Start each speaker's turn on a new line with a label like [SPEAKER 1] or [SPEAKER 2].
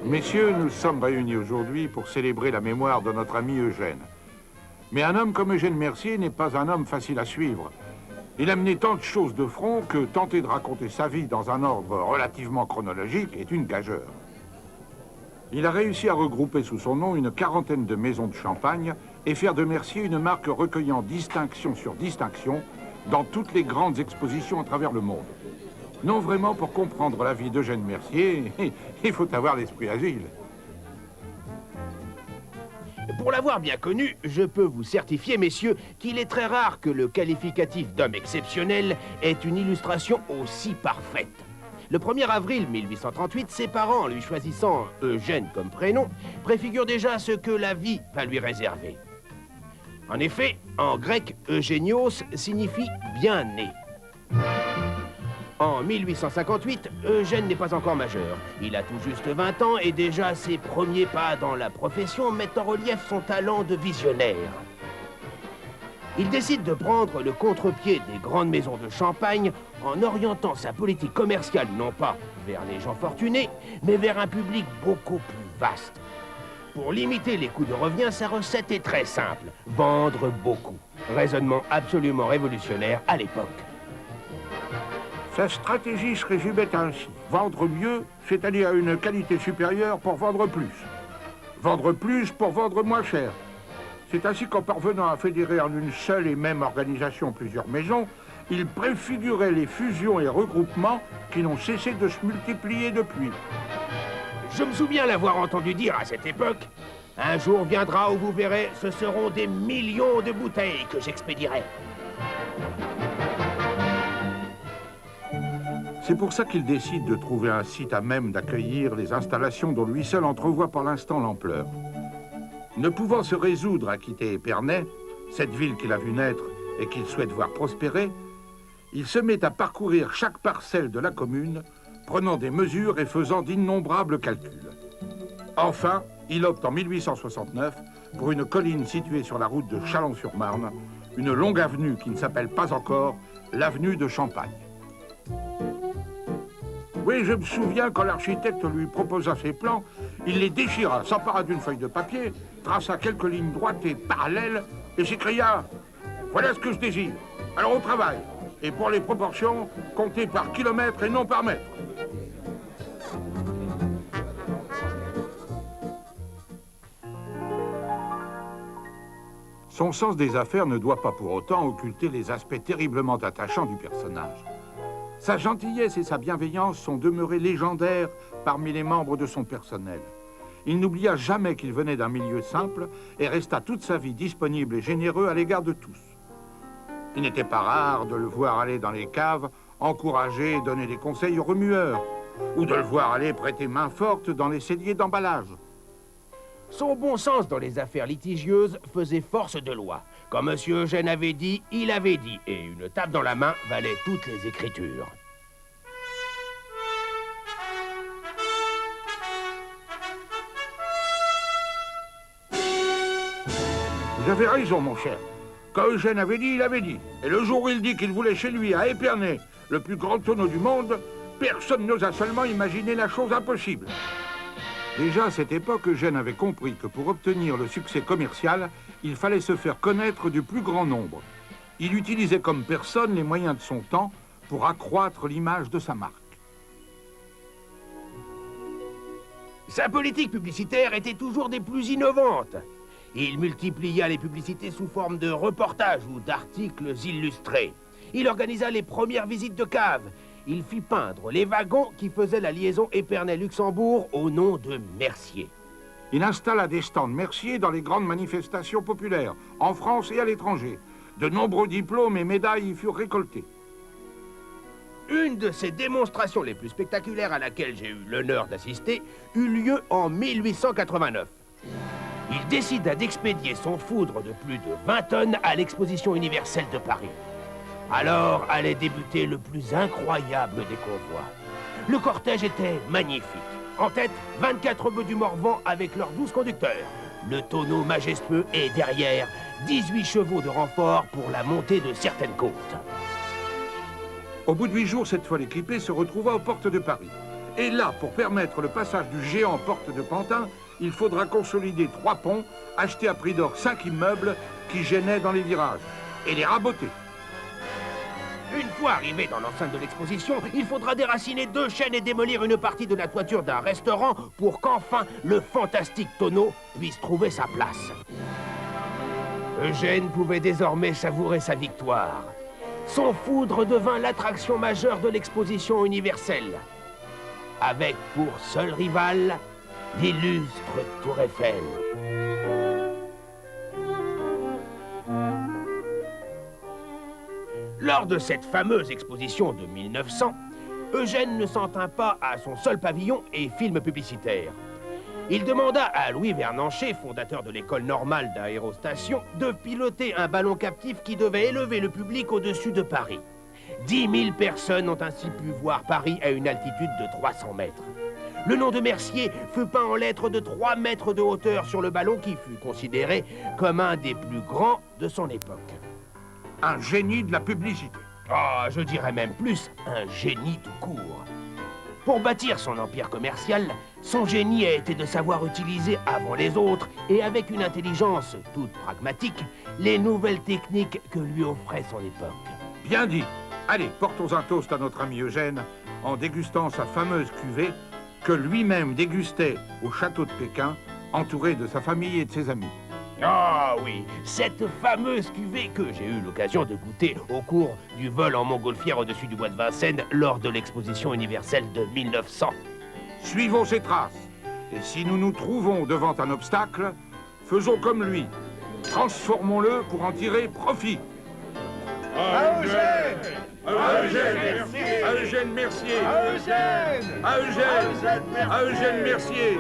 [SPEAKER 1] Messieurs, nous sommes réunis aujourd'hui pour célébrer la mémoire de notre ami Eugène. Mais un homme comme Eugène Mercier n'est pas un homme facile à suivre. Il a mené tant de choses de front que tenter de raconter sa vie dans un ordre relativement chronologique est une gageure. Il a réussi à regrouper sous son nom une quarantaine de maisons de champagne et faire de Mercier une marque recueillant distinction sur distinction dans toutes les grandes expositions à travers le monde. Non, vraiment, pour comprendre la vie d'Eugène Mercier, il faut avoir l'esprit agile.
[SPEAKER 2] Pour l'avoir bien connu, je peux vous certifier, messieurs, qu'il est très rare que le qualificatif d'homme exceptionnel ait une illustration aussi parfaite. Le 1er avril 1838, ses parents, en lui choisissant Eugène comme prénom, préfigurent déjà ce que la vie va lui réserver. En effet, en grec, Eugénios signifie « bien né ». En 1858, Eugène n'est pas encore majeur. Il a tout juste 20 ans et déjà ses premiers pas dans la profession mettent en relief son talent de visionnaire. Il décide de prendre le contre-pied des grandes maisons de champagne en orientant sa politique commerciale non pas vers les gens fortunés, mais vers un public beaucoup plus vaste. Pour limiter les coûts de revient, sa recette est très simple, vendre beaucoup. Raisonnement absolument révolutionnaire à l'époque.
[SPEAKER 1] Sa stratégie se résumait ainsi. Vendre mieux, c'est-à-dire à une qualité supérieure pour vendre plus. Vendre plus pour vendre moins cher. C'est ainsi qu'en parvenant à fédérer en une seule et même organisation plusieurs maisons, il préfigurait les fusions et regroupements qui n'ont cessé de se multiplier depuis.
[SPEAKER 2] Je me souviens l'avoir entendu dire à cette époque. Un jour viendra où vous verrez, ce seront des millions de bouteilles que j'expédierai.
[SPEAKER 1] C'est pour ça qu'il décide de trouver un site à même d'accueillir les installations dont lui seul entrevoit pour l'instant l'ampleur. Ne pouvant se résoudre à quitter Épernay, cette ville qu'il a vue naître et qu'il souhaite voir prospérer, il se met à parcourir chaque parcelle de la commune, prenant des mesures et faisant d'innombrables calculs. Enfin, il opte en 1869 pour une colline située sur la route de Châlons-sur-Marne, une longue avenue qui ne s'appelle pas encore l'avenue de Champagne. Oui, je me souviens quand l'architecte lui proposa ses plans, il les déchira, s'empara d'une feuille de papier, traça quelques lignes droites et parallèles et s'écria « Voilà ce que je désire. Alors au travail. Et pour les proportions, comptez par kilomètre et non par mètre. » Son sens des affaires ne doit pas pour autant occulter les aspects terriblement attachants du personnage. Sa gentillesse et sa bienveillance sont demeurées légendaires parmi les membres de son personnel. Il n'oublia jamais qu'il venait d'un milieu simple et resta toute sa vie disponible et généreux à l'égard de tous. Il n'était pas rare de le voir aller dans les caves, encourager et donner des conseils aux remueurs, ou de le voir aller prêter main forte dans les celliers d'emballage.
[SPEAKER 2] Son bon sens dans les affaires litigieuses faisait force de loi. Quand M. Eugène avait dit, il avait dit, et une tape dans la main valait toutes les écritures.
[SPEAKER 1] Vous avez raison, mon cher. Quand Eugène avait dit, il avait dit. Et le jour où il dit qu'il voulait chez lui à Épernay, le plus grand tonneau du monde, personne n'osa seulement imaginer la chose impossible. Déjà à cette époque, Eugène avait compris que pour obtenir le succès commercial, il fallait se faire connaître du plus grand nombre. Il utilisait comme personne les moyens de son temps pour accroître l'image de sa marque.
[SPEAKER 2] Sa politique publicitaire était toujours des plus innovantes. Il multiplia les publicités sous forme de reportages ou d'articles illustrés. Il organisa les premières visites de caves. Il fit peindre les wagons qui faisaient la liaison Épernay-Luxembourg au nom de Mercier.
[SPEAKER 1] Il installa des stands Mercier dans les grandes manifestations populaires, en France et à l'étranger. De nombreux diplômes et médailles y furent récoltés.
[SPEAKER 2] Une de ces démonstrations les plus spectaculaires à laquelle j'ai eu l'honneur d'assister eut lieu en 1889. Il décida d'expédier son foudre de plus de 20 tonnes à l'exposition universelle de Paris. Alors allait débuter le plus incroyable des convois. Le cortège était magnifique. En tête, 24 bœufs du Morvan avec leurs 12 conducteurs. Le tonneau majestueux et derrière, 18 chevaux de renfort pour la montée de certaines côtes.
[SPEAKER 1] Au bout de 8 jours, cette folle équipée se retrouva aux portes de Paris. Et là, pour permettre le passage du géant porte de Pantin, il faudra consolider 3 ponts, acheter à prix d'or 5 immeubles qui gênaient dans les virages, et les raboter.
[SPEAKER 2] Une fois arrivé dans l'enceinte de l'exposition, il faudra déraciner 2 chaînes et démolir une partie de la toiture d'un restaurant pour qu'enfin le fantastique tonneau puisse trouver sa place. Eugène pouvait désormais savourer sa victoire. Son foudre devint l'attraction majeure de l'exposition universelle, avec pour seul rival l'illustre Tour Eiffel. Lors de cette fameuse exposition de 1900, Eugène ne s'en tint pas à son seul pavillon et film publicitaire. Il demanda à Louis Vernancher, fondateur de l'école normale d'aérostation, de piloter un ballon captif qui devait élever le public au-dessus de Paris. 10 000 personnes ont ainsi pu voir Paris à une altitude de 300 mètres. Le nom de Mercier fut peint en lettres de 3 mètres de hauteur sur le ballon qui fut considéré comme un des plus grands de son époque.
[SPEAKER 1] Un génie de la publicité.
[SPEAKER 2] Ah, je dirais même plus, un génie tout court. Pour bâtir son empire commercial, son génie a été de savoir utiliser avant les autres et avec une intelligence toute pragmatique, les nouvelles techniques que lui offrait son époque.
[SPEAKER 1] Bien dit. Allez, portons un toast à notre ami Eugène en dégustant sa fameuse cuvée que lui-même dégustait au château de Pékin, entouré de sa famille et de ses amis.
[SPEAKER 2] Ah oui, cette fameuse cuvée que j'ai eu l'occasion de goûter au cours du vol en montgolfière au-dessus du bois de Vincennes lors de l'exposition universelle de 1900.
[SPEAKER 1] Suivons ses traces. Et si nous nous trouvons devant un obstacle, faisons comme lui. Transformons-le pour en tirer profit.
[SPEAKER 3] À Eugène!
[SPEAKER 1] À Eugène! À Eugène Mercier!
[SPEAKER 3] À Eugène!
[SPEAKER 1] À Eugène! À Eugène Mercier!